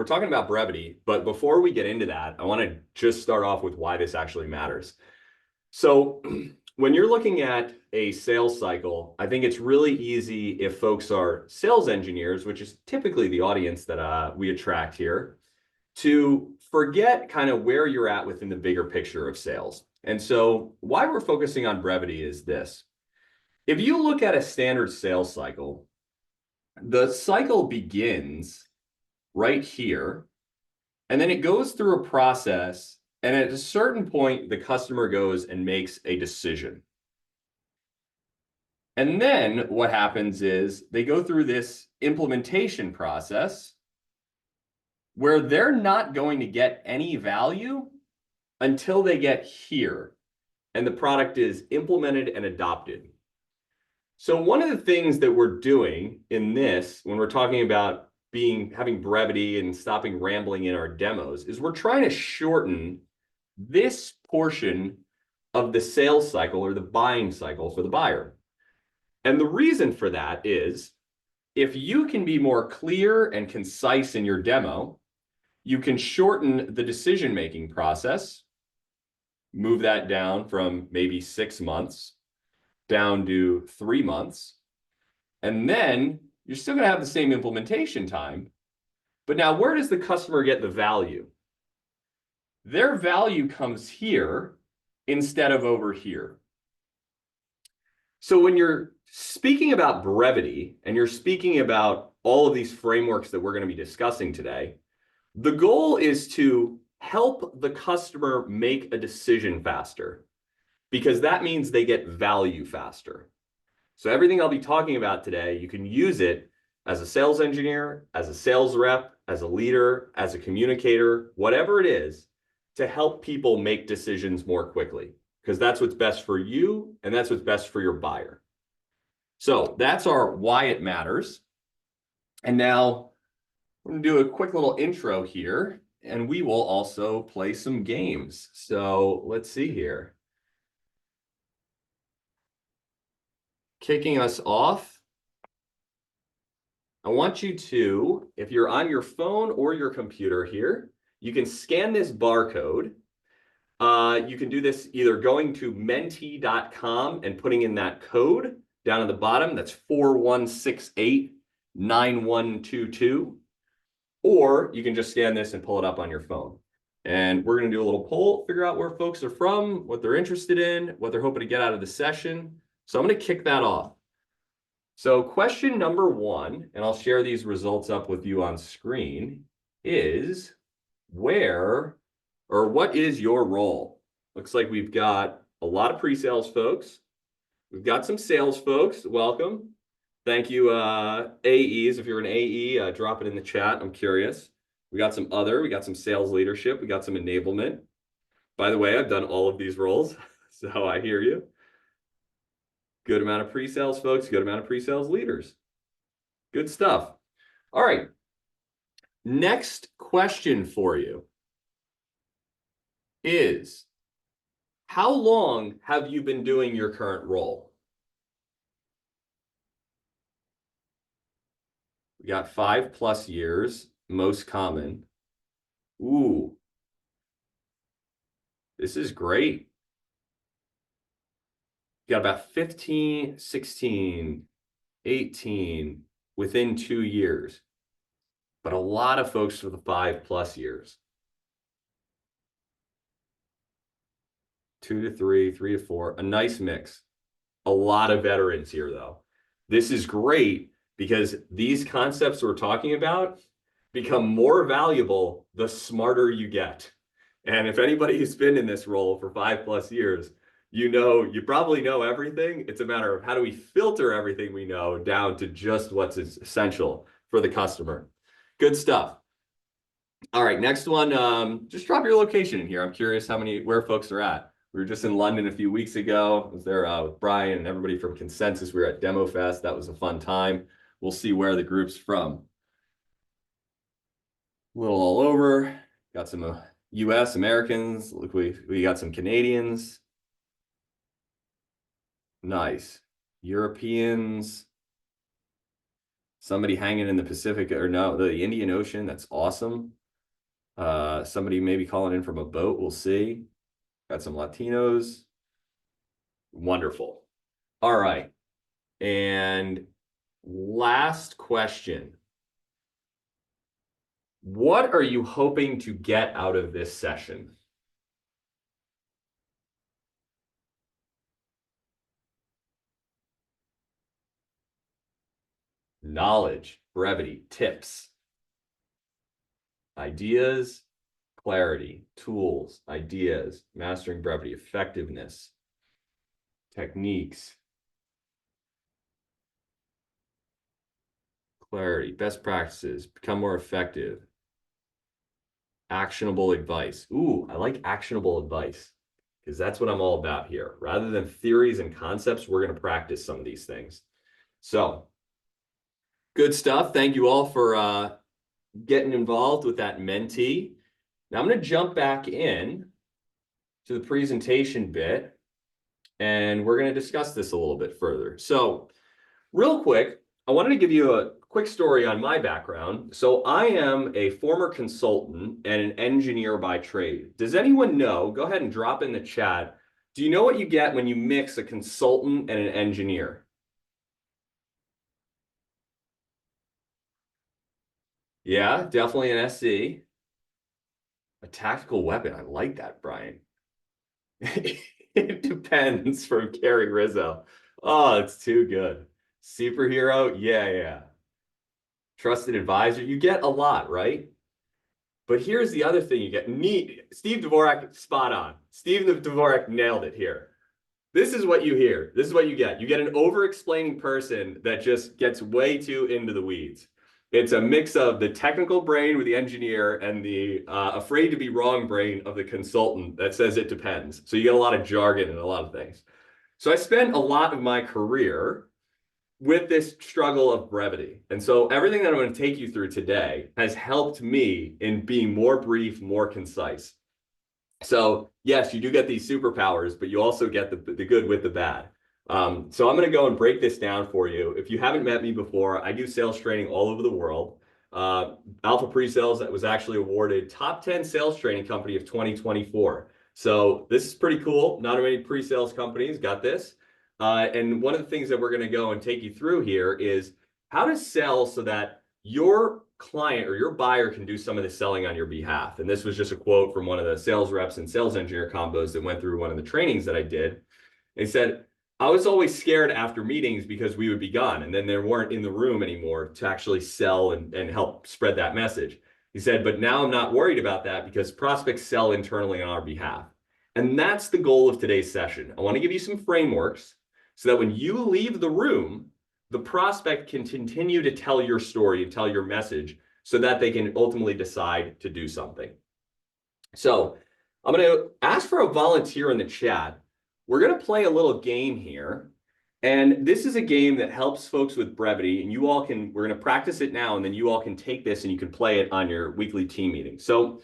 We're talking about brevity, but before we get into that, I want to just start off with why this actually matters. So when you're looking at a sales cycle, I think it's really easy if folks are sales engineers, which is typically the audience that we attract here, to forget kind of where you're at within the bigger picture of sales. And so why we're focusing on brevity is this. If you look at a standard sales cycle, the cycle begins right here, and then it goes through a process, and at a certain point, the customer goes and makes a decision. And then what happens is they go through this implementation process where they're not going to get any value until they get here, and the product is implemented and adopted. So one of the things that we're doing in this, when we're talking about having brevity and stopping rambling in our demos, is we're trying to shorten this portion of the sales cycle or the buying cycle for the buyer. And the reason for that is if you can be more clear and concise in your demo, you can shorten the decision-making process, move that down from maybe 6 months down to 3 months. And then you're still going to have the same implementation time. But now where does the customer get the value? Their value comes here instead of over here. So when you're speaking about brevity and you're speaking about all of these frameworks that we're going to be discussing today, the goal is to help the customer make a decision faster, because that means they get value faster. So everything I'll be talking about today, you can use it as a sales engineer, as a sales rep, as a leader, as a communicator, whatever it is, to help people make decisions more quickly, because that's what's best for you and that's what's best for your buyer. So that's our why it matters. And now we're going to do a quick little intro here, and we will also play some games. So let's see here. Kicking us off, I want you to, if you're on your phone or your computer here, you can scan this barcode. You can do this either going to mentee.com and putting in that code down at the bottom. That's 41689122. Or you can just scan this and pull it up on your phone. And we're going to do a little poll, figure out where folks are from, what they're interested in, what they're hoping to get out of the session. So I'm going to kick that off. So question number 1, and I'll share these results up with you on screen, is what is your role? Looks like we've got a lot of pre-sales folks. We've got some sales folks. Welcome. Thank you, AEs. If you're an AE, drop it in the chat. I'm curious. We got some sales leadership. We got some enablement. By the way, I've done all of these roles, so I hear you. Good amount of pre-sales folks, good amount of pre-sales leaders. Good stuff. All right. Next question for you is, how long have you been doing your current role? We got 5+ years, most common. Ooh, this is great. You got about 15, 16, 18 within 2 years, but a lot of folks for the 5+ years. 2 to 3, 3 to 4, a nice mix. A lot of veterans here, though. This is great because these concepts we're talking about become more valuable the smarter you get. And if anybody who's been in this role for 5+ years, you probably know everything. It's a matter of how do we filter everything we know down to just what's essential for the customer. Good stuff. All right, next one. Just drop your location in here. I'm curious where folks are at. We were just in London a few weeks ago. I was there with Brian and everybody from Consensus. We were at Demo Fest. That was a fun time. We'll see where the group's from. A little all over. Got some US Americans. Look, we got some Canadians. Nice. Europeans. Somebody hanging in the Pacific, or no, the Indian Ocean. That's awesome. Somebody maybe calling in from a boat. We'll see. Got some Latinos. Wonderful. All right. And last question. What are you hoping to get out of this session? Knowledge, brevity, tips, ideas, clarity, tools, ideas, mastering brevity, effectiveness, techniques, clarity, best practices, become more effective, actionable advice. Ooh, I like actionable advice because that's what I'm all about here. Rather than theories and concepts, we're going to practice some of these things. So, good stuff. Thank you all for getting involved with that mentee. Now I'm going to jump back in to the presentation bit, and we're going to discuss this a little bit further. So real quick, I wanted to give you a quick story on my background. So I am a former consultant and an engineer by trade. Does anyone know? Go ahead and drop in the chat. Do you know what you get when you mix a consultant and an engineer? Yeah, definitely an SC. A tactical weapon. I like that, Brian. It depends from Carrie Rizzo. Oh, it's too good. Superhero? Yeah. Trusted advisor? You get a lot, right? But here's the other thing you get. Neat. Steve Dvorak, spot on. Steve Dvorak nailed it here. This is what you hear. This is what you get. You get an over-explaining person that just gets way too into the weeds. It's a mix of the technical brain with the engineer and the afraid to be wrong brain of the consultant that says it depends. So you get a lot of jargon and a lot of things. So I spent a lot of my career with this struggle of brevity. And so everything that I'm going to take you through today has helped me in being more brief, more concise. So yes, you do get these superpowers, but you also get the good with the bad. So I'm going to go and break this down for you. If you haven't met me before, I do sales training all over the world. Alpha Presales that was actually awarded top 10 sales training company of 2024. So this is pretty cool. Not many pre-sales companies got this. And one of the things that we're going to go and take you through here is how to sell so that your client or your buyer can do some of the selling on your behalf. And this was just a quote from one of the sales reps and sales engineer combos that went through one of the trainings that I did. They said, I was always scared after meetings because we would be gone and then they weren't in the room anymore to actually sell and help spread that message. He said, but now I'm not worried about that because prospects sell internally on our behalf. And that's the goal of today's session. I want to give you some frameworks so that when you leave the room, the prospect can continue to tell your story and tell your message so that they can ultimately decide to do something. So I'm going to ask for a volunteer in the chat. We're going to play a little game here. And this is a game that helps folks with brevity. And you all can, we're going to practice it now, and then you all can take this and you can play it on your weekly team meeting. So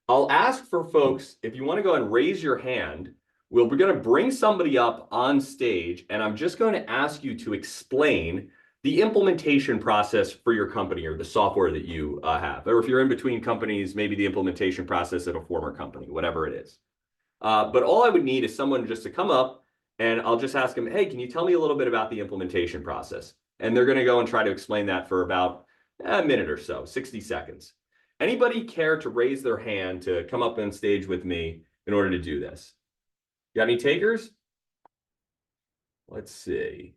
I'll ask for folks, if you want to go and raise your hand, we're going to bring somebody up on stage, and I'm just going to ask you to explain the implementation process for your company or the software that you have. Or if you're in between companies, maybe the implementation process at a former company, whatever it is. But all I would need is someone just to come up, and I'll just ask them, hey, can you tell me a little bit about the implementation process? And they're going to go and try to explain that for about a minute or so, 60 seconds. Anybody care to raise their hand to come up on stage with me in order to do this? Got any takers? Let's see.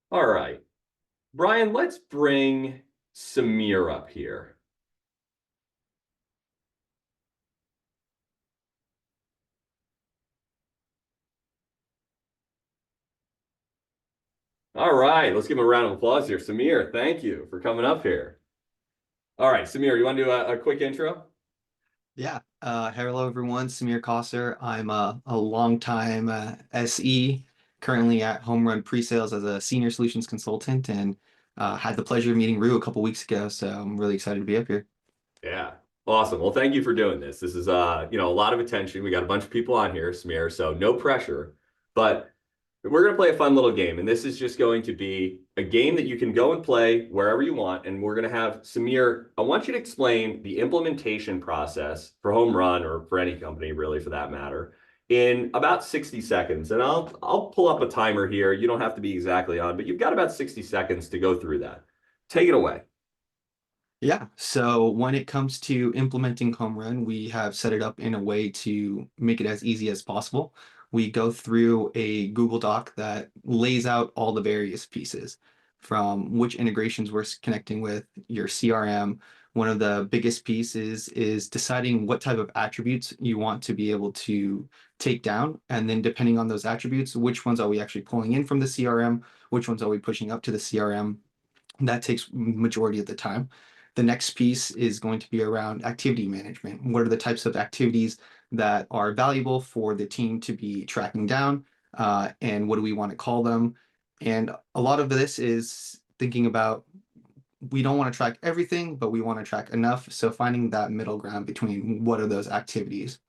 All right. Brian, let's bring Samir up here. All right, let's give him a round of applause here. Samir, thank you for coming up here. All right, Samir, you want to do a quick intro? Yeah. Hello, everyone. Samir Kosser. I'm a longtime SE, currently at Home Run Presales as a senior solutions consultant, and had the pleasure of meeting Rew a couple weeks ago. So I'm really excited to be up here. Yeah, awesome. Well, thank you for doing this. This is a lot of attention. We got a bunch of people on here, Samir, so no pressure. But we're going to play a fun little game, and this is just going to be a game that you can go and play wherever you want. And we're going to have Samir, I want you to explain the implementation process for Home Run or for any company, really, for that matter, in about 60 seconds. And I'll pull up a timer here. You don't have to be exactly on, but you've got about 60 seconds to go through that. Take it away. Yeah, so when it comes to implementing Home Run, we have set it up in a way to make it as easy as possible. We go through a Google Doc that lays out all the various pieces from which integrations we're connecting with your CRM. One of the biggest pieces is deciding what type of attributes you want to be able to take down. And then depending on those attributes, which ones are we actually pulling in from the CRM? Which ones are we pushing up to the CRM? That takes majority of the time. The next piece is going to be around activity management. What are the types of activities that are valuable for the team to be tracking down? And what do we want to call them? And a lot of this is thinking about we don't want to track everything, but we want to track enough. So finding that middle ground between what are those activities.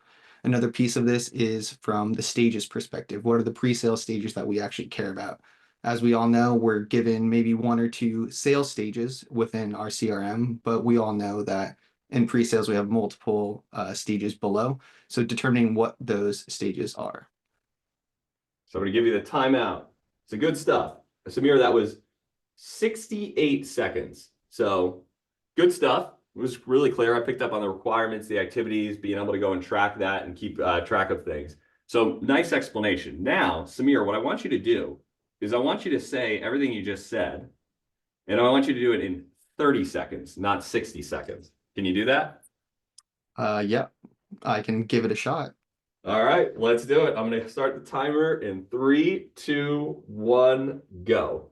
Another piece of this is from the stages perspective. What are the pre-sale stages that we actually care about? As we all know, we're given maybe one or two sales stages within our CRM, but we all know that in pre-sales, we have multiple stages below. So determining what those stages are. So I'm going to give you the timeout. It's a good stuff. Samir, that was 68 seconds. So good stuff. It was really clear. I picked up on the requirements, the activities, being able to go and track that and keep track of things. So nice explanation. Now, Samir, what I want you to do is I want you to say everything you just said, and I want you to do it in 30 seconds, not 60 seconds. Can you do that? Yeah, I can give it a shot. All right, let's do it. I'm going to start the timer in 3, 2, 1, go.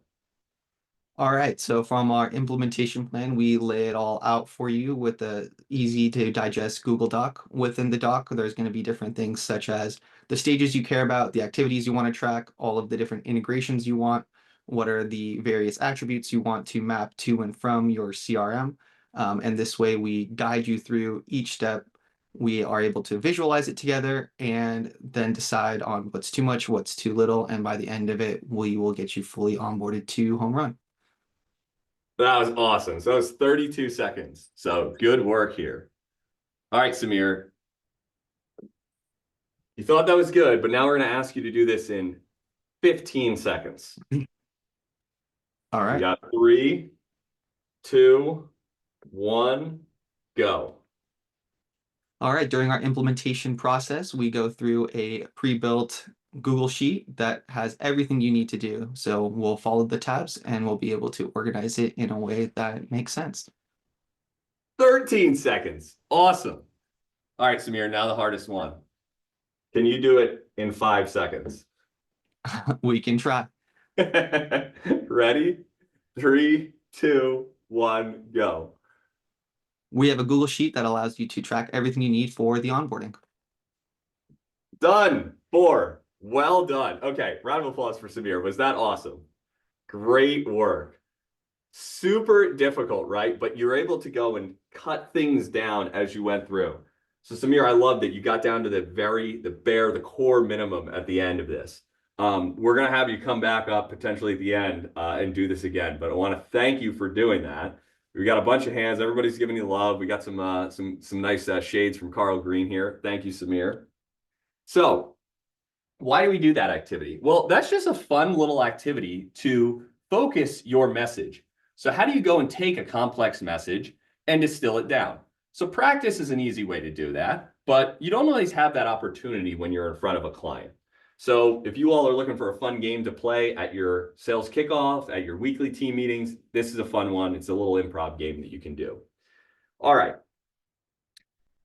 All right, so from our implementation plan, we lay it all out for you with the easy to digest Google Doc. Within the doc, there's going to be different things such as the stages you care about, the activities you want to track, all of the different integrations you want, what are the various attributes you want to map to and from your CRM. And this way we guide you through each step. We are able to visualize it together and then decide on what's too much, what's too little. And by the end of it, we will get you fully onboarded to Home Run. That was awesome. So that was 32 seconds. So good work here. All right, Samir. You thought that was good, but now we're going to ask you to do this in 15 seconds. All We right. got 3, 2, 1, go. All right, during our implementation process, we go through a pre-built Google Sheet that has everything you need to do. So we'll follow the tabs and we'll be able to organize it in a way that makes sense. 13 seconds. Awesome. All right, Samir, now the hardest one. Can you do it in 5 seconds? We can try. Ready? 3, 2, 1, go. We have a Google Sheet that allows you to track everything you need for the onboarding. Done. 4. Well done. Okay, round of applause for Samir. Was that awesome? Great work. Super difficult, right? But you're able to go and cut things down as you went through. So Samir, I love that you got down to the core minimum at the end of this. We're going to have you come back up potentially at the end and do this again. But I want to thank you for doing that. We got a bunch of hands. Everybody's giving you love. We got some nice shades from Carl Green here. Thank you, Samir. So why do we do that activity? Well, that's just a fun little activity to focus your message. So how do you go and take a complex message and distill it down? So practice is an easy way to do that, but you don't always have that opportunity when you're in front of a client. So if you all are looking for a fun game to play at your sales kickoff, at your weekly team meetings, this is a fun one. It's a little improv game that you can do. All right.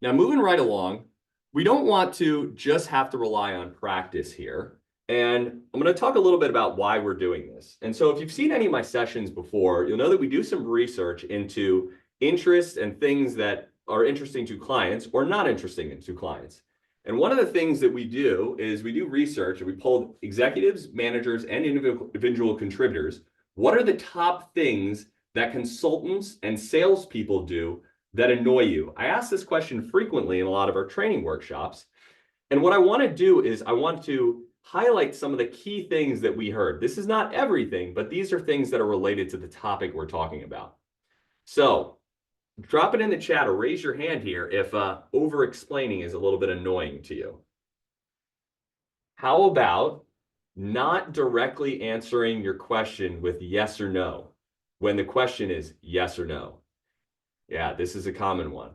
Now, moving right along, we don't want to just have to rely on practice here. And I'm going to talk a little bit about why we're doing this. And so if you've seen any of my sessions before, you'll know that we do some research into interests and things that are interesting to clients or not interesting to clients. And one of the things that we do is we do research and we poll executives, managers, and individual contributors. What are the top things that consultants and salespeople do that annoy you? I ask this question frequently in a lot of our training workshops. And what I want to do is I want to highlight some of the key things that we heard. This is not everything, but these are things that are related to the topic we're talking about. So drop it in the chat or raise your hand here if over-explaining is a little bit annoying to you. How about not directly answering your question with yes or no when the question is yes or no? Yeah, this is a common one.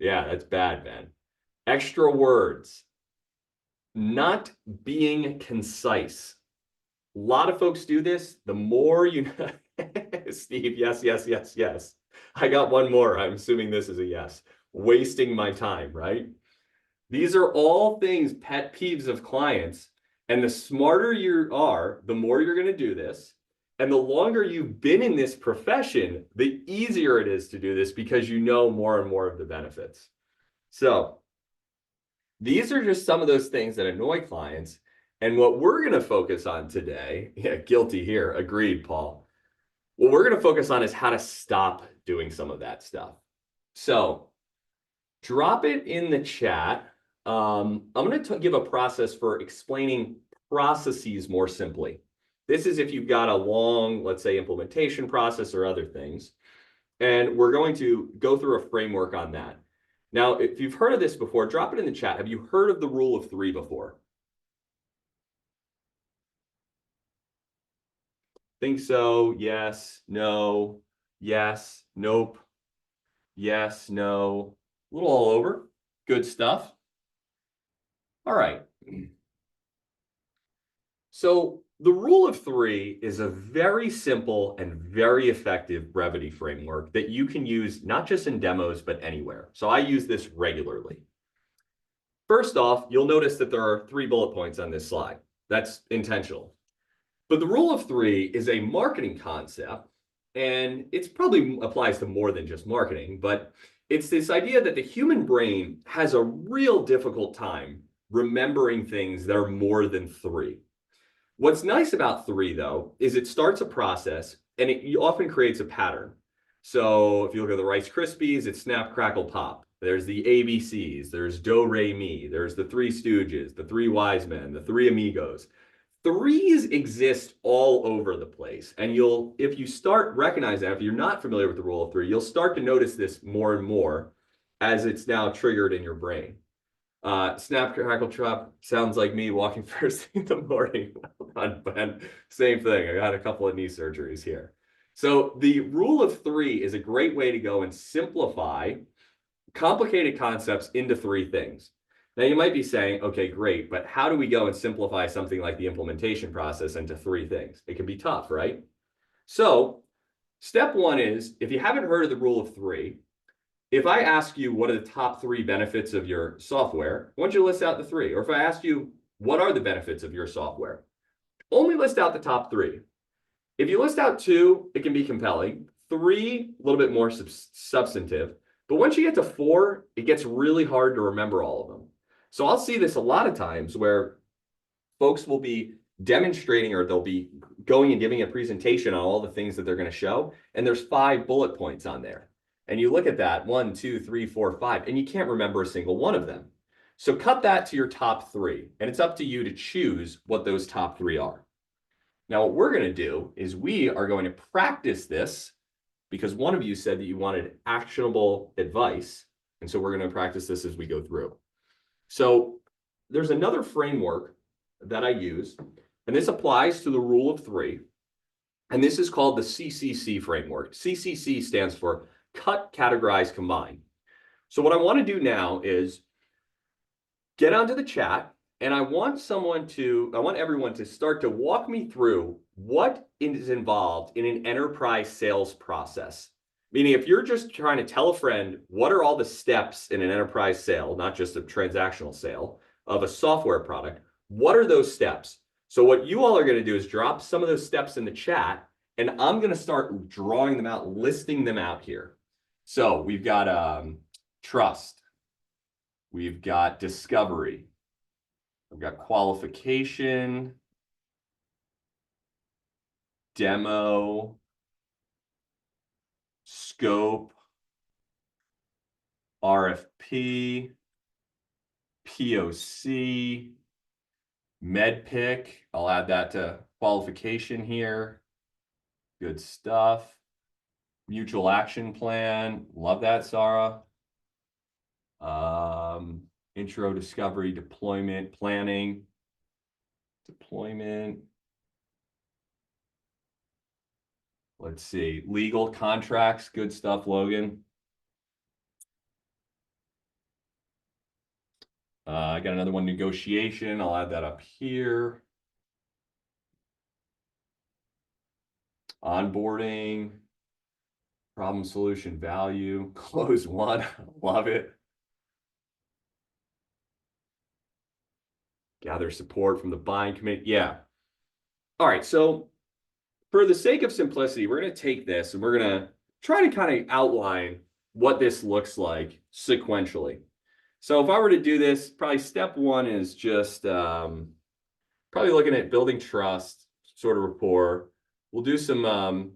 Yeah, that's bad, man. Extra words. Not being concise. A lot of folks do this. The more you Steve, yes, yes, yes, yes. I got one more. I'm assuming this is a yes. Wasting my time, right? These are all things, pet peeves of clients. And the smarter you are, the more you're going to do this. And the longer you've been in this profession, the easier it is to do this because you know more and more of the benefits. So these are just some of those things that annoy clients. And what we're going to focus on today, yeah, guilty here, agreed, Paul. What we're going to focus on is how to stop doing some of that stuff. So drop it in the chat. I'm going to give a process for explaining processes more simply. This is if you've got a long, let's say, implementation process or other things. And we're going to go through a framework on that. Now, if you've heard of this before, drop it in the chat. Have you heard of the rule of three before? Think so, yes, no, yes, nope, yes, no, a little all over. Good stuff. All right. So the rule of three is a very simple and very effective brevity framework that you can use not just in demos, but anywhere. So I use this regularly. First off, you'll notice that there are 3 bullet points on this slide. That's intentional. But the rule of three is a marketing concept, and it's probably applies to more than just marketing, but it's this idea that the human brain has a real difficult time remembering things that are more than 3. What's nice about 3, though, is it starts a process and it often creates a pattern. So if you look at the Rice Krispies, it's snap, crackle, pop. There's the ABCs, there's Do, Re, Mi, there's the Three Stooges, the Three Wise Men, the Three Amigos. Threes exist all over the place. And if you start recognizing that, if you're not familiar with the rule of 3, you'll start to notice this more and more as it's now triggered in your brain. Snap, crackle, chop sounds like me walking first thing in the morning. Ben. Same thing. I got a couple of knee surgeries here. So the rule of 3 is a great way to go and simplify complicated concepts into 3 things. Now you might be saying, okay, great, but how do we go and simplify something like the implementation process into 3 things? It can be tough, right? So step 1 is, if you haven't heard of the rule of 3, if I ask you what are the top 3 benefits of your software, I want you to list out the 3. Or if I ask you, what are the benefits of your software? Only list out the top 3. If you list out 2, it can be compelling. 3, a little bit more substantive. But once you get to 4, it gets really hard to remember all of them. So I'll see this a lot of times where folks will be demonstrating or they'll be going and giving a presentation on all the things that they're going to show. And there's 5 bullet points on there. And you look at that, 1, 2, 3, 4, 5, and you can't remember a single one of them. So cut that to your top 3. And it's up to you to choose what those top 3 are. Now, what we're going to do is we are going to practice this because one of you said that you wanted actionable advice. And so we're going to practice this as we go through. So there's another framework that I use, and this applies to the rule of 3. And this is called the CCC framework. CCC stands for cut, categorize, combine. So what I want to do now is get onto the chat, and I want everyone to start to walk me through what is involved in an enterprise sales process. Meaning, if you're just trying to tell a friend what are all the steps in an enterprise sale, not just a transactional sale of a software product, what are those steps? So what you all are going to do is drop some of those steps in the chat, and I'm going to start drawing them out, listing them out here. So we've got trust. We've got discovery. We've got qualification, demo, scope, RFP, POC, Med pick, I'll add that to qualification here. Good stuff. Mutual action plan, love that, Sarah. Intro, discovery, deployment, planning, deployment. Let's see, legal contracts, good stuff, Logan. I got another one, negotiation. I'll add that up here. Onboarding, problem solution value, close one, love it. Gather support from the buying committee. Yeah. All right. So for the sake of simplicity, we're going to take this and we're going to try to kind of outline what this looks like sequentially. So if I were to do this, probably step one is just probably looking at building trust, sort of rapport. We'll do some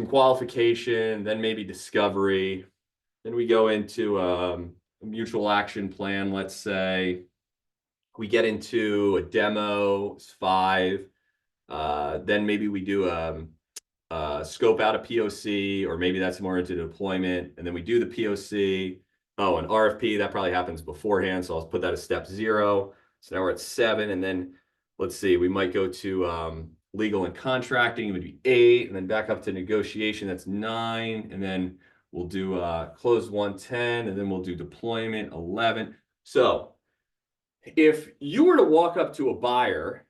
qualification, then maybe discovery. Then we go into a mutual action plan, let's say. We get into a demo, it's 5. Then maybe we do scope out a POC, or maybe that's more into deployment. And then we do the POC. Oh, an RFP, that probably happens beforehand. So I'll put that as step 0. So now we're at 7. And then let's see, we might go to legal and contracting, it would be 8. And then back up to negotiation, that's 9. And then we'll do close 110. And then we'll do deployment 11. So if you were to walk up to a buyer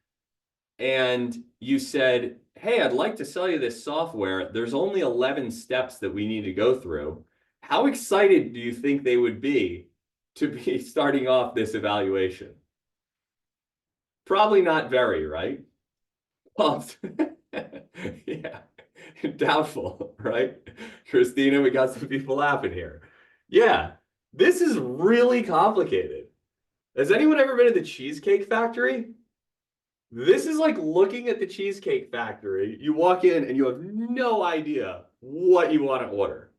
and you said, hey, I'd like to sell you this software, there's only 11 steps that we need to go through, how excited do you think they would be to be starting off this evaluation? Probably not very, right? Pumped. Yeah, doubtful, right? Christina, we got some people laughing here. Yeah, this is really complicated. Has anyone ever been to the Cheesecake Factory? This is like looking at the Cheesecake Factory. You walk in and you have no idea what you want to order.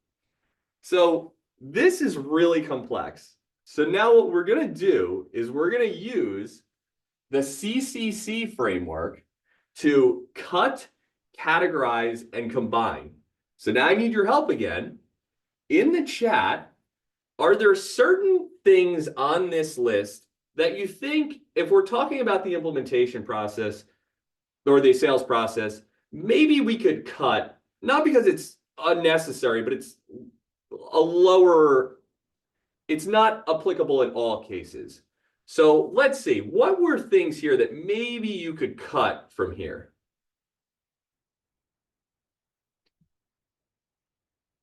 So this is really complex. So now what we're going to do is we're going to use the CCC framework to cut, categorize, and combine. So now I need your help again. In the chat, are there certain things on this list that you think, if we're talking about the implementation process or the sales process, maybe we could cut, not because it's unnecessary, but it's a lower, it's not applicable in all cases. So let's see, what were things here that maybe you could cut from here?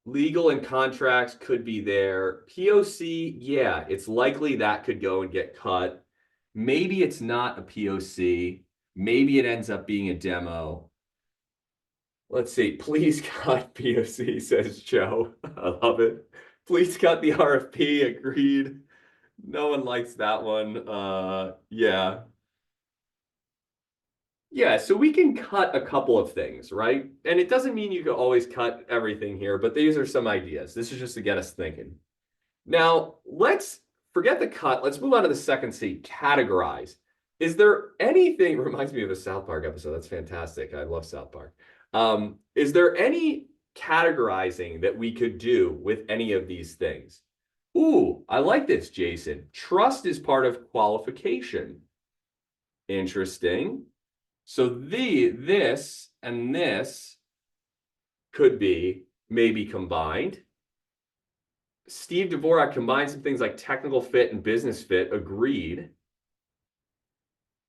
Legal and contracts could be there. POC, yeah, it's likely that could go and get cut. Maybe it's not a POC. Maybe it ends up being a demo. Let's see. Please cut POC, says Joe. I love it. Please cut the RFP. Agreed. No one likes that one. Yeah. Yeah, so we can cut a couple of things, right? And it doesn't mean you can always cut everything here, but these are some ideas. This is just to get us thinking. Now, let's forget the cut. Let's move on to the second C, categorize. Is there anything, reminds me of a South Park episode. That's fantastic. I love South Park. Is there any categorizing that we could do with any of these things? Ooh, I like this, Jason. Trust is part of qualification. Interesting. So this and this could be maybe combined. Steve Dvorak combined some things like technical fit and business fit. Agreed.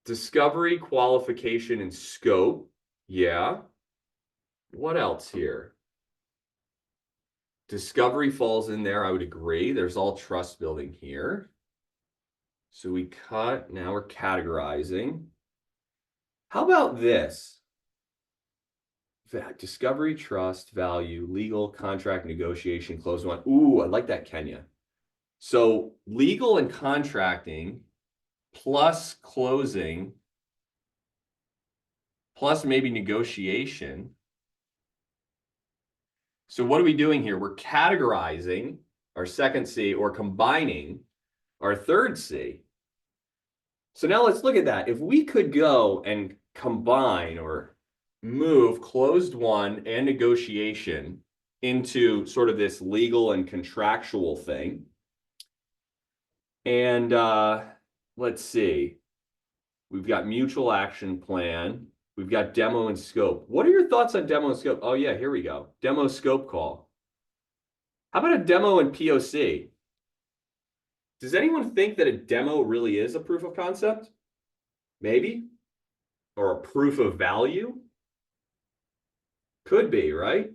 Discovery, qualification, and scope. Yeah. What else here? Discovery falls in there. I would agree. There's all trust building here. So we cut. Now we're categorizing. How about this? Discovery, trust, value, legal, contract, negotiation, close one. Ooh, I like that, Kenya. So legal and contracting plus closing plus maybe negotiation. So what are we doing here? We're categorizing our second C or combining our third C. So now let's look at that. If we could go and combine or move closed won and negotiation into sort of this legal and contractual thing. And let's see, we've got mutual action plan. We've got demo and scope. What are your thoughts on demo and scope? Oh yeah, here we go. Demo scope call. How about a demo and POC? Does anyone think that a demo really is a proof of concept? Maybe. Or a proof of value? Could be, right?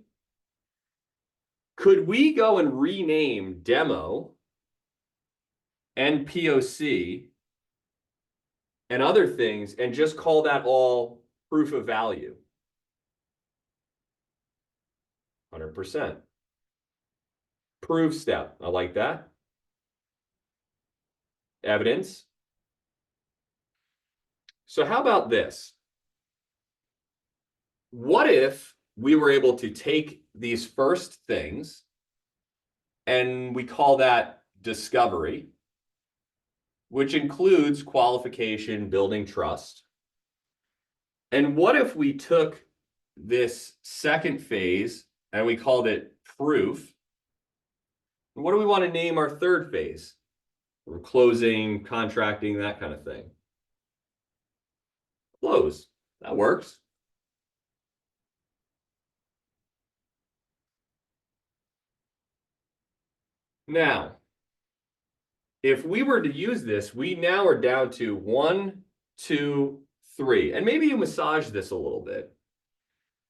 Could we go and rename demo and POC and other things and just call that all proof of value? 100%. Proof step. I like that. Evidence. So how about this? What if we were able to take these first things and we call that discovery, which includes qualification, building trust. And what if we took this second phase and we called it proof? And what do we want to name our third phase? We're closing, contracting, that kind of thing. Close. That works. Now, if we were to use this, we now are down to 1, 2, 3. And maybe you massage this a little bit.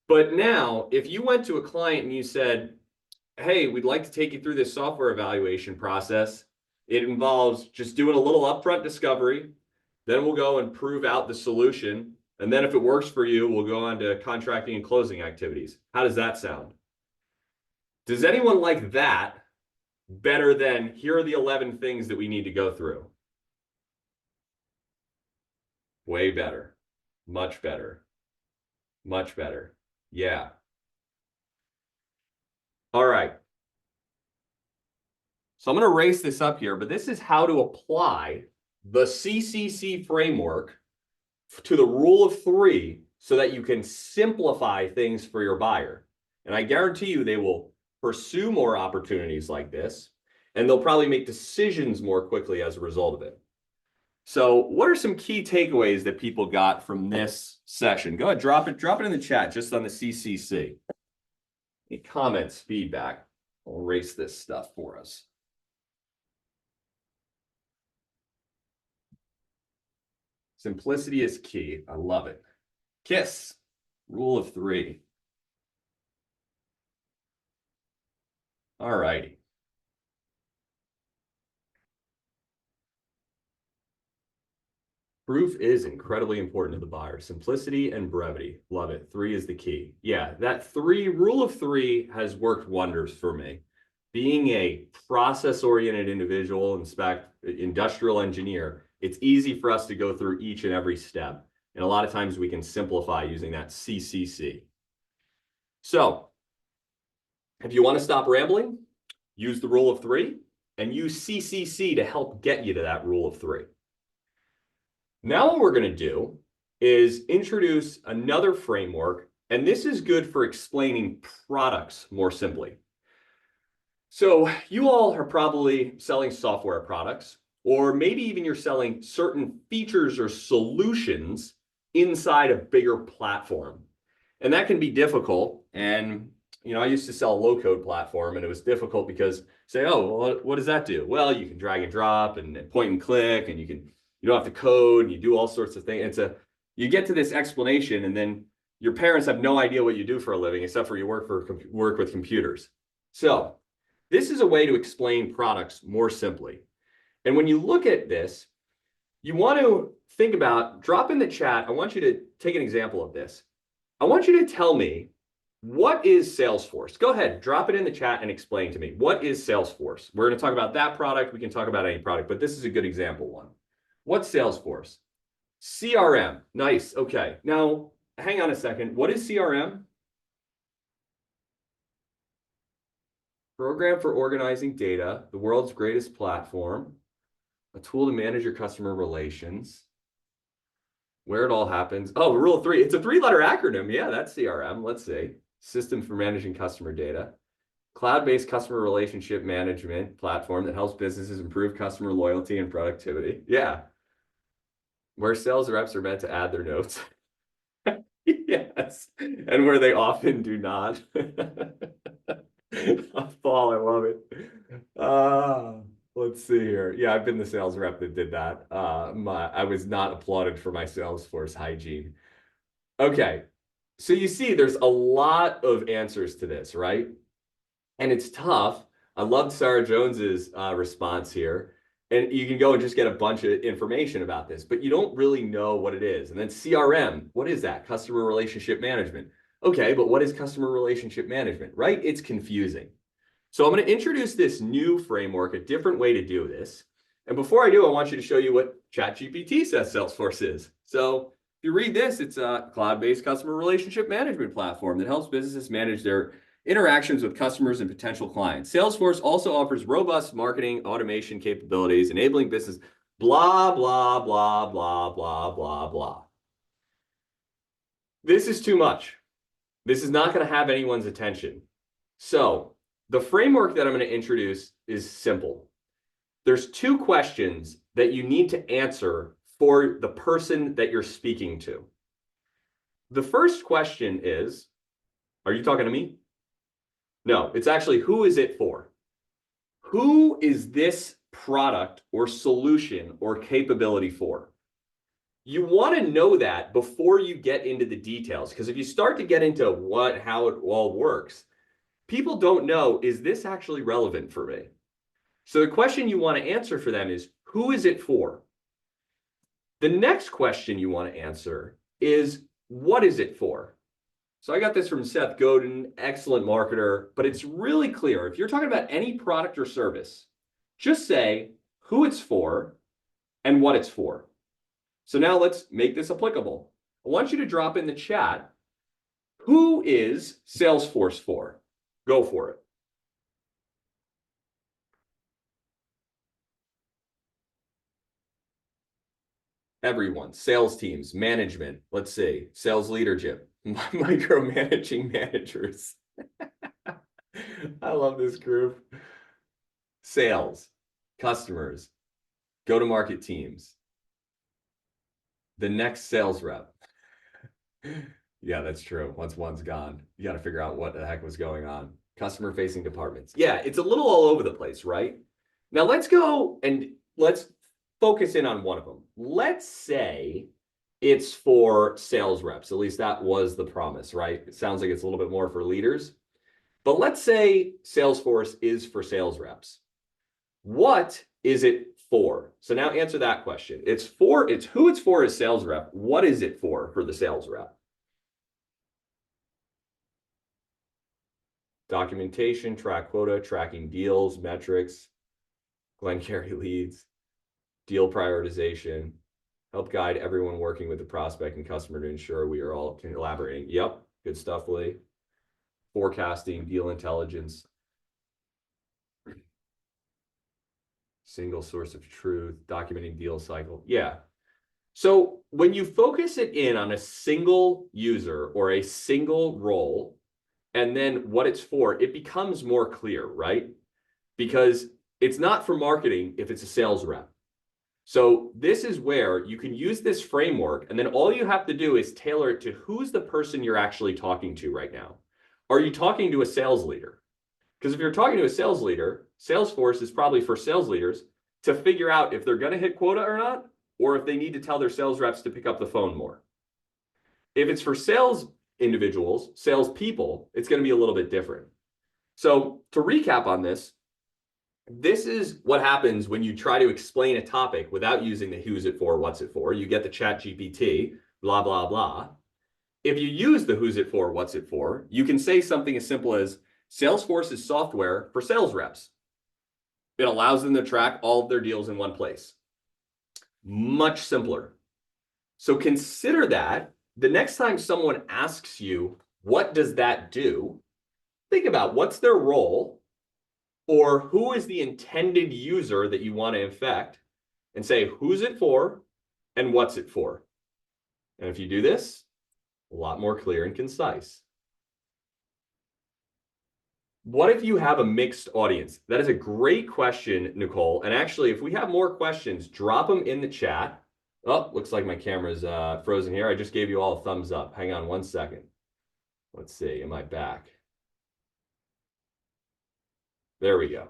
But now, if you went to a client and you said, hey, we'd like to take you through this software evaluation process. It involves just doing a little upfront discovery. Then we'll go and prove out the solution. And then if it works for you, we'll go on to contracting and closing activities. How does that sound? Does anyone like that better than here are the 11 things that we need to go through? Way better. Much better. Much better. Yeah. All right. So I'm going to erase this up here, but this is how to apply the CCC framework to the rule of 3 so that you can simplify things for your buyer. And I guarantee you they will pursue more opportunities like this, and they'll probably make decisions more quickly as a result of it. So what are some key takeaways that people got from this session? Go ahead, drop it in the chat just on the CCC. Any comments, feedback? I'll erase this stuff for us. Simplicity is key. I love it. KISS, rule of 3. All righty. Proof is incredibly important to the buyer. Simplicity and brevity. Love it. 3 is the key. Yeah, that rule of 3 has worked wonders for me. Being a process-oriented individual, industrial engineer, it's easy for us to go through each and every step. And a lot of times we can simplify using that CCC. So if you want to stop rambling, use the rule of 3 and use CCC to help get you to that rule of 3. Now what we're going to do is introduce another framework, and this is good for explaining products more simply. So you all are probably selling software products, or maybe even you're selling certain features or solutions inside a bigger platform. And that can be difficult. And I used to sell a low-code platform, and it was difficult because say, oh, well, what does that do? Well, you can drag and drop and point and click, and you don't have to code, and you do all sorts of things. You get to this explanation, and then your parents have no idea what you do for a living, except for you work with computers. So this is a way to explain products more simply. And when you look at this, you want to think about, drop in the chat. I want you to take an example of this. I want you to tell me, what is Salesforce? Go ahead, drop it in the chat and explain to me. What is Salesforce? We're going to talk about that product. We can talk about any product, but this is a good example one. What's Salesforce? CRM. Nice. Okay. Now, hang on a second. What is CRM? Program for organizing data, the world's greatest platform, a tool to manage your customer relations. Where it all happens. Oh, rule of three. It's a three-letter acronym. Yeah, that's CRM. Let's see. System for managing customer data. Cloud-based customer relationship management platform that helps businesses improve customer loyalty and productivity. Yeah. Where sales reps are meant to add their notes. Yes. And where they often do not. Paul, I love it. Let's see here. Yeah, I've been the sales rep that did that. I was not applauded for my Salesforce hygiene. Okay. So you see, there's a lot of answers to this, right? And it's tough. I loved Sarah Jones's response here. And you can go and just get a bunch of information about this, but you don't really know what it is. And then CRM, what is that? Customer relationship management. Okay, but what is customer relationship management, right? It's confusing. So I'm going to introduce this new framework, a different way to do this. And before I do, I want you to show you what ChatGPT says Salesforce is. So if you read this, it's a cloud-based customer relationship management platform that helps businesses manage their interactions with customers and potential clients. Salesforce also offers robust marketing automation capabilities, enabling business, blah, blah, blah, blah, blah, blah, blah. This is too much. This is not going to have anyone's attention. So the framework that I'm going to introduce is simple. There's two questions that you need to answer for the person that you're speaking to. The first question is, are you talking to me? No, it's actually, who is it for? Who is this product or solution or capability for? You want to know that before you get into the details, because if you start to get into how it all works, people don't know, is this actually relevant for me? So the question you want to answer for them is, who is it for? The next question you want to answer is, what is it for? So I got this from Seth Godin, excellent marketer, but it's really clear. If you're talking about any product or service, just say who it's for and what it's for. So now let's make this applicable. I want you to drop in the chat, who is Salesforce for? Go for it. Everyone, sales teams, management, let's see, sales leadership, micromanaging managers. I love this group. Sales, customers, go-to-market teams, the next sales rep. Yeah, that's true. Once one's gone, you got to figure out what the heck was going on. Customer-facing departments. Yeah, it's a little all over the place, right? Now let's go and let's focus in on one of them. Let's say it's for sales reps. At least that was the promise, right? It sounds like it's a little bit more for leaders. But let's say Salesforce is for sales reps. What is it for? So now answer that question. It's who it's for is sales rep. What is it for the sales rep? Documentation, track quota, tracking deals, metrics, Glengarry leads, deal prioritization, help guide everyone working with the prospect and customer to ensure we are all collaborating. Yep, good stuff, Lee. Forecasting, deal intelligence, single source of truth, documenting deal cycle. Yeah. So when you focus it in on a single user or a single role, and then what it's for, it becomes more clear, right? Because it's not for marketing if it's a sales rep. So this is where you can use this framework, and then all you have to do is tailor it to who's the person you're actually talking to right now. Are you talking to a sales leader? Because if you're talking to a sales leader, Salesforce is probably for sales leaders to figure out if they're going to hit quota or not, or if they need to tell their sales reps to pick up the phone more. If it's for sales individuals, sales people, it's going to be a little bit different. So to recap on this, this is what happens when you try to explain a topic without using the who's it for, what's it for. You get the chat GPT, blah, blah, blah. If you use the who's it for, what's it for, you can say something as simple as Salesforce is software for sales reps. It allows them to track all of their deals in one place. Much simpler. So consider that the next time someone asks you, what does that do? Think about what's their role or who is the intended user that you want to affect and say, who's it for and what's it for? And if you do this, a lot more clear and concise. What if you have a mixed audience? That is a great question, Nicole. And actually, if we have more questions, drop them in the chat. Oh, looks like my camera's frozen here. I just gave you all a thumbs up. Hang on one second. Let's see, am I back? There we go.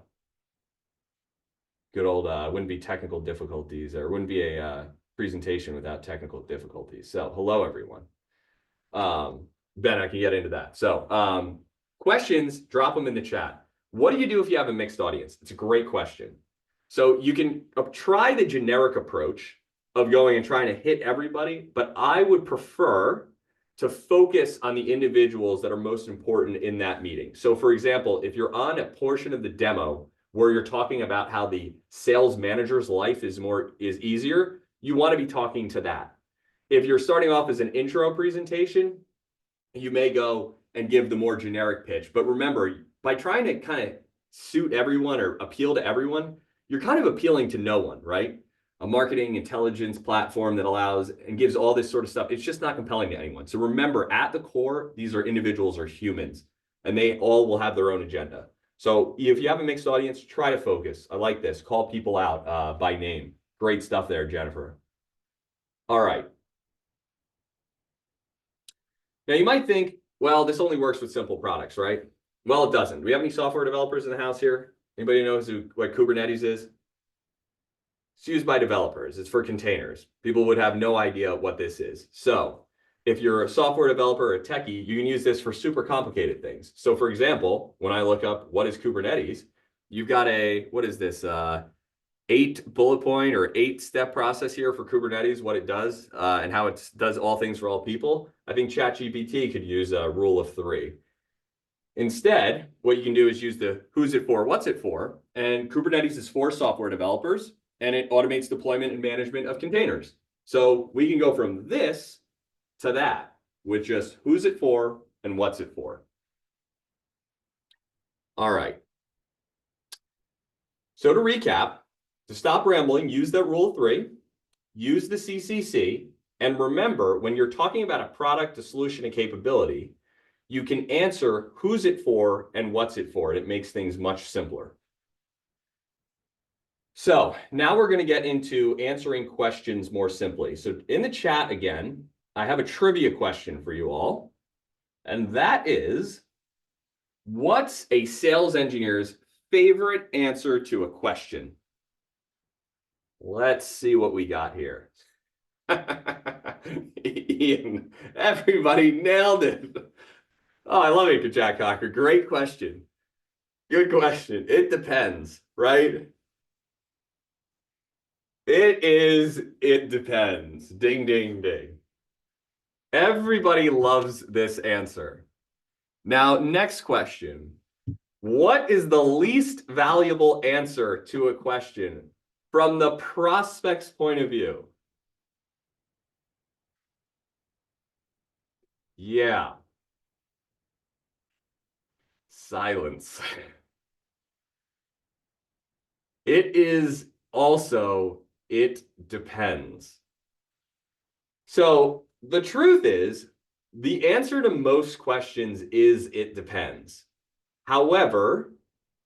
Good old, wouldn't be technical difficulties, or wouldn't be a presentation without technical difficulties. So hello, everyone. Ben, I can get into that. So questions, drop them in the chat. What do you do if you have a mixed audience? It's a great question. So you can try the generic approach of going and trying to hit everybody, but I would prefer to focus on the individuals that are most important in that meeting. So for example, if you're on a portion of the demo where you're talking about how the sales manager's life is easier, you want to be talking to that. If you're starting off as an intro presentation, you may go and give the more generic pitch. But remember, by trying to kind of suit everyone or appeal to everyone, you're kind of appealing to no one, right? A marketing intelligence platform that allows and gives all this sort of stuff, it's just not compelling to anyone. So remember, at the core, these are individuals or humans, and they all will have their own agenda. So if you have a mixed audience, try to focus. I like this. Call people out by name. Great stuff there, Jennifer. All right. Now you might think, well, this only works with simple products, right? Well, it doesn't. Do we have any software developers in the house here? Anybody knows what Kubernetes is? It's used by developers. It's for containers. People would have no idea what this is. So if you're a software developer or a techie, you can use this for super complicated things. So for example, when I look up what is Kubernetes, you've got what is this? 8 bullet point or 8-step process here for Kubernetes, what it does and how it does all things for all people. I think ChatGPT could use a rule of 3. Instead, what you can do is use the who's it for, what's it for, and Kubernetes is for software developers, and it automates deployment and management of containers. So we can go from this to that with just who's it for and what's it for. All right. So to recap, to stop rambling, use that rule of 3, use the CCC, and remember, when you're talking about a product, a solution, a capability, you can answer who's it for and what's it for. It makes things much simpler. So now we're going to get into answering questions more simply. So in the chat again, I have a trivia question for you all. And that is, what's a sales engineer's favorite answer to a question? Let's see what we got here. Ian, everybody nailed it. Oh, I love it, Jack Cocker. Great question. Good question. It depends, right? It depends. Ding, ding, ding. Everybody loves this answer. Now, next question. What is the least valuable answer to a question from the prospect's point of view? Yeah. Silence. It is also, it depends. So the truth is, the answer to most questions is it depends. However,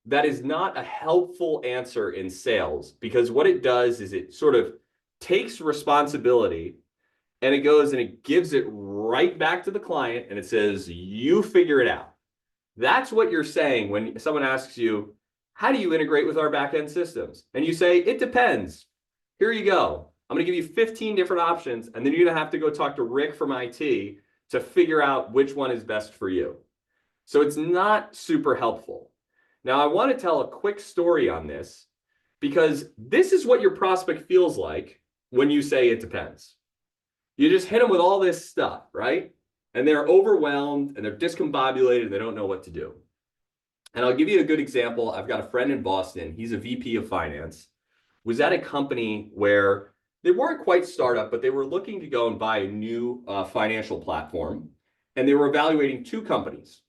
that is not a helpful answer in sales, because what it does is it sort of takes responsibility and it goes and it gives it right back to the client and it says, you figure it out. That's what you're saying when someone asks you, how do you integrate with our backend systems? And you say, it depends. Here you go. I'm going to give you 15 different options, and then you're going to have to go talk to Rick from IT to figure out which one is best for you. So it's not super helpful. Now, I want to tell a quick story on this, because this is what your prospect feels like when you say it depends. You just hit them with all this stuff, right? And they're overwhelmed and they're discombobulated and they don't know what to do. And I'll give you a good example. I've got a friend in Boston. He's a VP of finance, was at a company where they weren't quite startup, but they were looking to go and buy a new financial platform. And they were evaluating 2 companies.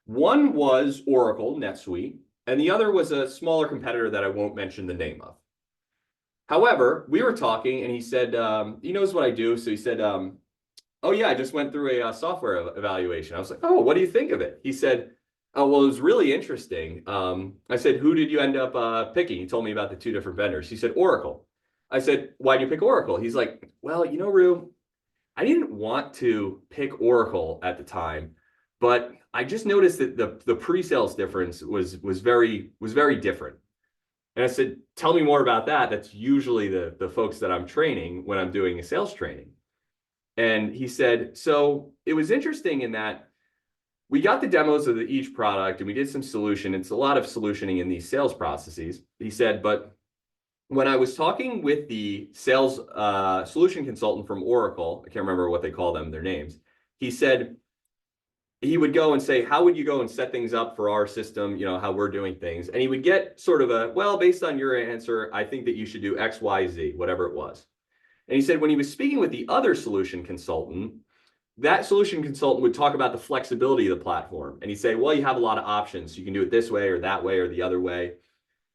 One was Oracle, NetSuite, and the other was a smaller competitor that I won't mention the name of. However, we were talking and he said, he knows what I do. So he said, oh yeah, I just went through a software evaluation. I was like, oh, what do you think of it? He said, oh, well, it was really interesting. I said, who did you end up picking? He told me about the two different vendors. He said, Oracle. I said, why did you pick Oracle? He's like, well, you know, Rew, I didn't want to pick Oracle at the time, but I just noticed that the pre-sales difference was very different. And I said, tell me more about that. That's usually the folks that I'm training when I'm doing a sales training. And he said, so it was interesting in that we got the demos of each product and we did some solution. It's a lot of solutioning in these sales processes. He said, but when I was talking with the sales solution consultant from Oracle, I can't remember what they call them, their names. He said he would go and say, how would you go and set things up for our system, you know, how we're doing things? And he would get sort of a, well, based on your answer, I think that you should do X, Y, Z, whatever it was. And he said when he was speaking with the other solution consultant, that solution consultant would talk about the flexibility of the platform. And he'd say, well, you have a lot of options. You can do it this way or that way or the other way.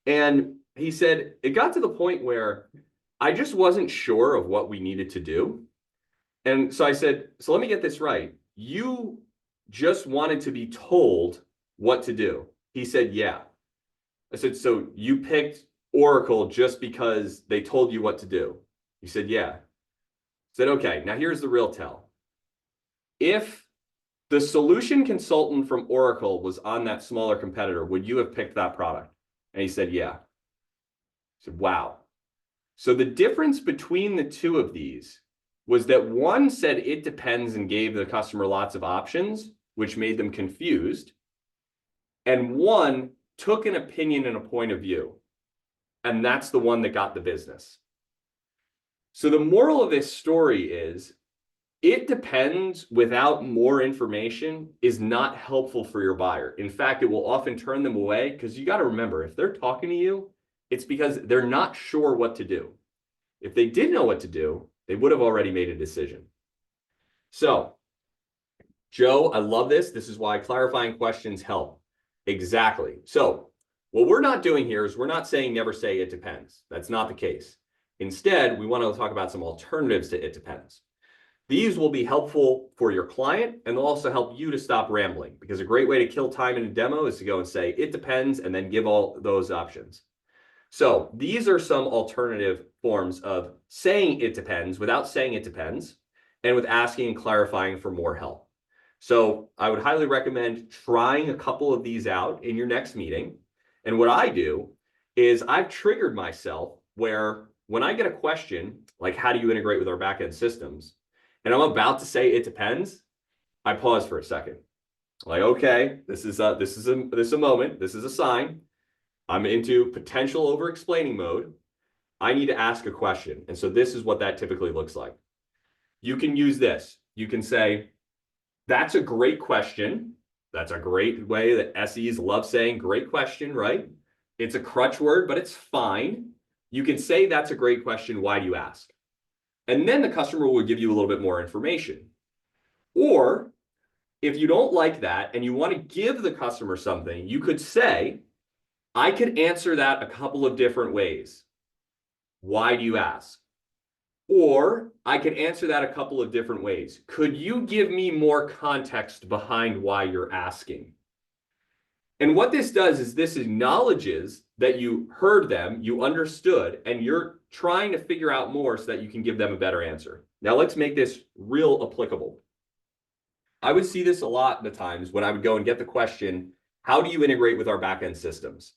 And he said, it got to the point where I just wasn't sure of what we needed to do. And so I said, so let me get this right. You just wanted to be told what to do. He said, yeah. I said, so you picked Oracle just because they told you what to do? He said, yeah. I said, okay, now here's the real tell. If the solution consultant from Oracle was on that smaller competitor, would you have picked that product? And he said, yeah. I said, wow. So the difference between the two of these was that one said it depends and gave the customer lots of options, which made them confused. And one took an opinion and a point of view. And that's the one that got the business. So the moral of this story is, it depends without more information is not helpful for your buyer. In fact, it will often turn them away because you got to remember, if they're talking to you, it's because they're not sure what to do. If they did know what to do, they would have already made a decision. So, Joe, I love this. This is why clarifying questions help. Exactly. So, what we're not doing here is we're not saying never say it depends. That's not the case. Instead, we want to talk about some alternatives to it depends. These will be helpful for your client and they'll also help you to stop rambling, because a great way to kill time in a demo is to go and say it depends and then give all those options. So these are some alternative forms of saying it depends without saying it depends and with asking and clarifying for more help. So I would highly recommend trying a couple of these out in your next meeting. And what I do is I've triggered myself where when I get a question, like how do you integrate with our backend systems? And I'm about to say it depends, I pause for a second. Like, okay, this is a moment. This is a sign. I'm into potential over-explaining mode. I need to ask a question. And so this is what that typically looks like. You can use this. You can say, that's a great question. That's a great way that SEs love saying great question, right? It's a crutch word, but it's fine. You can say that's a great question. Why do you ask? And then the customer will give you a little bit more information. Or if you don't like that and you want to give the customer something, you could say, I could answer that a couple of different ways. Why do you ask? Or I could answer that a couple of different ways. Could you give me more context behind why you're asking? And what this does is this acknowledges that you heard them, you understood, and you're trying to figure out more so that you can give them a better answer. Now let's make this real applicable. I would see this a lot of the times when I would go and get the question, how do you integrate with our backend systems?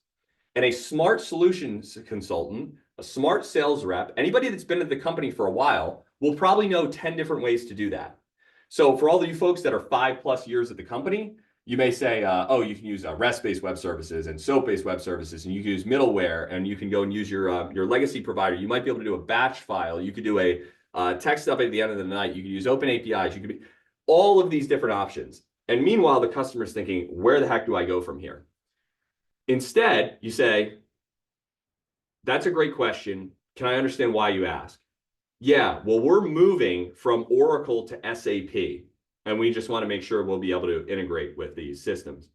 And a smart solutions consultant, a smart sales rep, anybody that's been at the company for a while will probably know 10 different ways to do that. So for all of you folks that are 5+ years at the company, you may say, oh, you can use REST-based web services and SOAP-based web services, and you can use middleware, and you can go and use your legacy provider. You might be able to do a batch file. You could do a text up at the end of the night. You could use open APIs. You could be all of these different options. And meanwhile, the customer's thinking, where the heck do I go from here? Instead, you say, that's a great question. Can I understand why you ask? Yeah, well, we're moving from Oracle to SAP, and we just want to make sure we'll be able to integrate with these systems.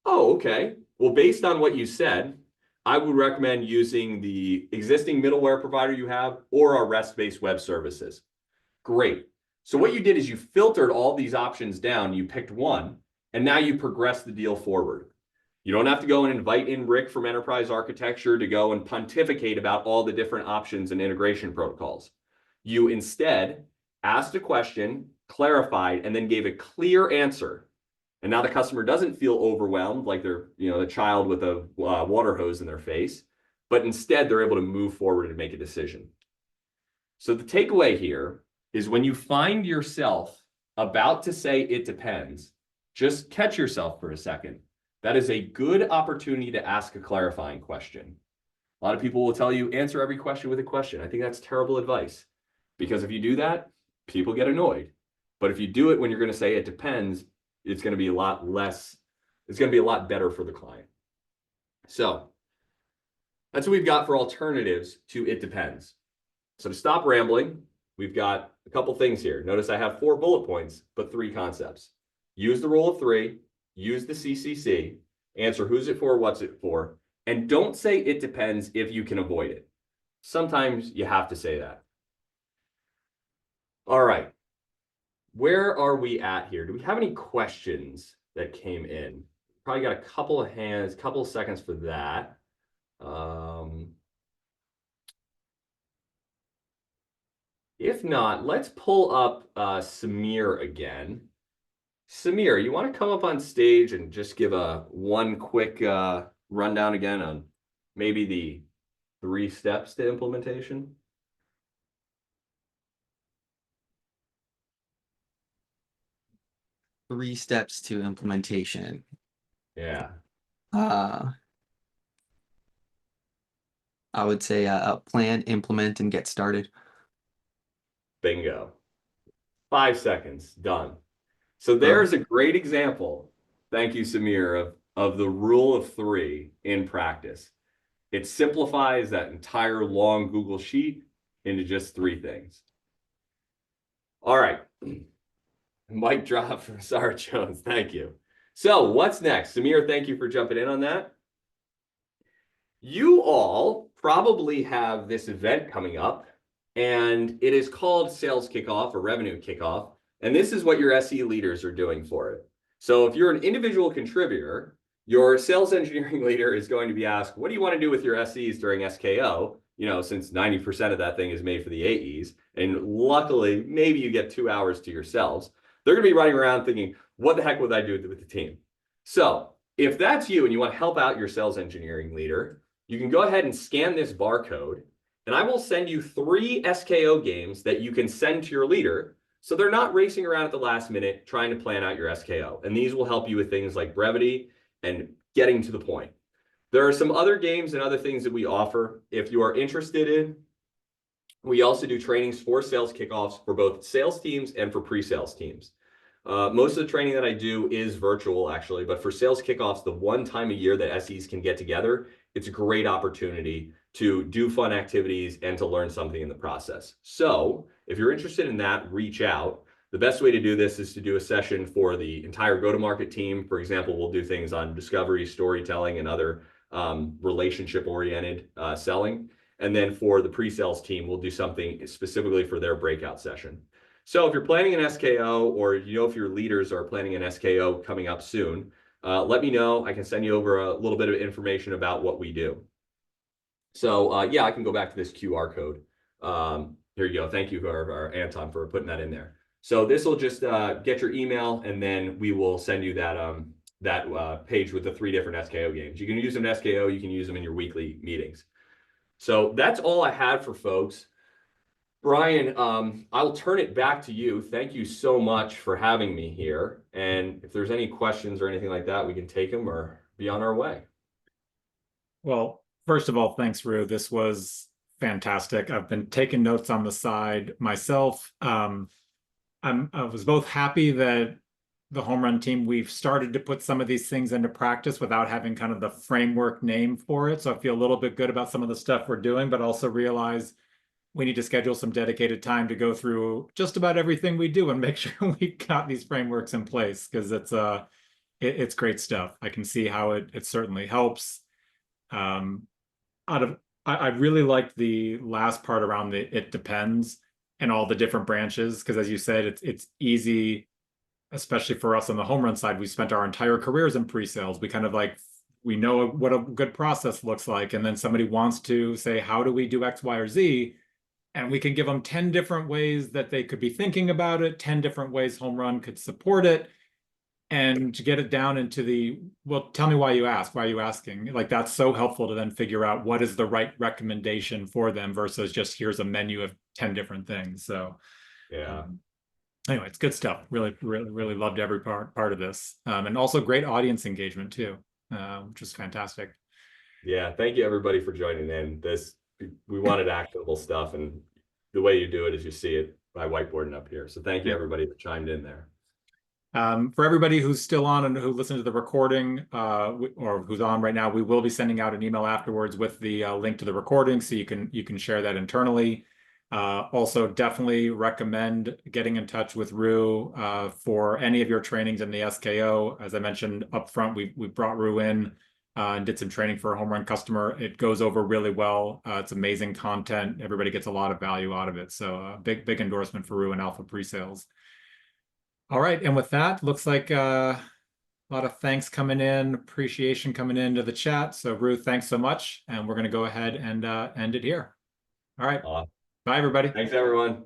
Oh, okay. Well, based on what you said, I would recommend using the existing middleware provider you have or our REST-based web services. Great. So what you did is you filtered all these options down, you picked one, and now you progress the deal forward. You don't have to go and invite in Rick from Enterprise Architecture to go and pontificate about all the different options and integration protocols. You instead asked a question, clarified, and then gave a clear answer. And now the customer doesn't feel overwhelmed like they're, the child with a water hose in their face, but instead they're able to move forward and make a decision. So the takeaway here is when you find yourself about to say it depends, just catch yourself for a second. That is a good opportunity to ask a clarifying question. A lot of people will tell you, answer every question with a question. I think that's terrible advice, because if you do that, people get annoyed. But if you do it when you're going to say it depends, it's going to be a lot less, it's going to be a lot better for the client. So that's what we've got for alternatives to it depends. So to stop rambling, we've got a couple things here. Notice I have 4 bullet points, but 3 concepts. Use the rule of 3, use the CCC, answer who's it for, what's it for, and don't say it depends if you can avoid it. Sometimes you have to say that. All right. Where are we at here? Do we have any questions that came in? Probably got a couple of hands, couple of seconds for that. If not, let's pull up Samir again. Samir, you want to come up on stage and just give one quick rundown again on maybe the 3 steps to implementation? 3 steps to implementation. Yeah. I would say plan, implement, and get started. Bingo. 5 seconds, done. So there's a great example. Thank you, Samir, of the rule of 3 in practice. It simplifies that entire long Google sheet into just 3 things. All right. Mic drop from Sarah Jones. Thank you. So what's next? Samir, thank you for jumping in on that. You all probably have this event coming up, and it is called Sales Kickoff or Revenue Kickoff. And this is what your SE leaders are doing for it. So if you're an individual contributor, your sales engineering leader is going to be asked, what do you want to do with your SEs during SKO? Since 90% of that thing is made for the AEs. And luckily, maybe you get 2 hours to yourselves. They're going to be running around thinking, what the heck would I do with the team? So if that's you and you want to help out your sales engineering leader, you can go ahead and scan this barcode, and I will send you 3 SKO games that you can send to your leader so they're not racing around at the last minute trying to plan out your SKO. And these will help you with things like brevity and getting to the point. There are some other games and other things that we offer. If you are interested in, we also do trainings for sales kickoffs for both sales teams and for pre-sales teams. Most of the training that I do is virtual, actually, but for sales kickoffs, the one time a year that SEs can get together, it's a great opportunity to do fun activities and to learn something in the process. So if you're interested in that, reach out. The best way to do this is to do a session for the entire go-to-market team. For example, we'll do things on discovery, storytelling, and other relationship-oriented selling. And then for the pre-sales team, we'll do something specifically for their breakout session. So if you're planning an SKO, or if your leaders are planning an SKO coming up soon, let me know. I can send you over a little bit of information about what we do. So yeah, I can go back to this QR code. Here you go. Thank you, our Anton, for putting that in there. So this will just get your email, and then we will send you that page with the 3 different SKO games. You can use them in SKO. You can use them in your weekly meetings. So that's all I had for folks. Brian, I'll turn it back to you. Thank you so much for having me here. And if there's any questions or anything like that, we can take them or be on our way. Well, first of all, thanks, Rew. This was fantastic. I've been taking notes on the side myself. I was both happy that the home run team, we've started to put some of these things into practice without having kind of the framework name for it. So I feel a little bit good about some of the stuff we're doing, but also realize we need to schedule some dedicated time to go through just about everything we do and make sure we've got these frameworks in place, because it's great stuff. I can see how it certainly helps. I really liked the last part around the it depends. and all the different branches. Because as you said, it's easy, especially for us on the home run side. We spent our entire careers in pre-sales. We kind of like, we know what a good process looks like. And then somebody wants to say, how do we do X, Y, or Z? And we can give them 10 different ways that they could be thinking about it, 10 different ways home run could support it. And to get it down into the, well, tell me why you ask, why are you asking? Like, that's so helpful to then figure out what is the right recommendation for them versus just here's a menu of 10 different things. So Yeah. Anyway, it's good stuff. Really loved every part of this. And also great audience engagement too, which is fantastic. Yeah. Thank you everybody for joining in. We wanted actionable stuff, and the way you do it is you see it by whiteboarding up here. So thank you everybody that chimed in there. For everybody who's still on and who listened to the recording or who's on right now, we will be sending out an email afterwards with the link to the recording, so you can share that internally. Also, definitely recommend getting in touch with Rew for any of your trainings in the SKO. As I mentioned up front, we brought Rew in and did some training for a home run customer. It goes over really well. It's amazing content. Everybody gets a lot of value out of it. So big endorsement for Rew and Alpha Presales. All right, and with that, looks like a lot of thanks coming in, appreciation coming into the chat. So Rew, thanks so much. And we're going to go ahead and end it here. All right. Awesome. Bye, everybody. Thanks, everyone.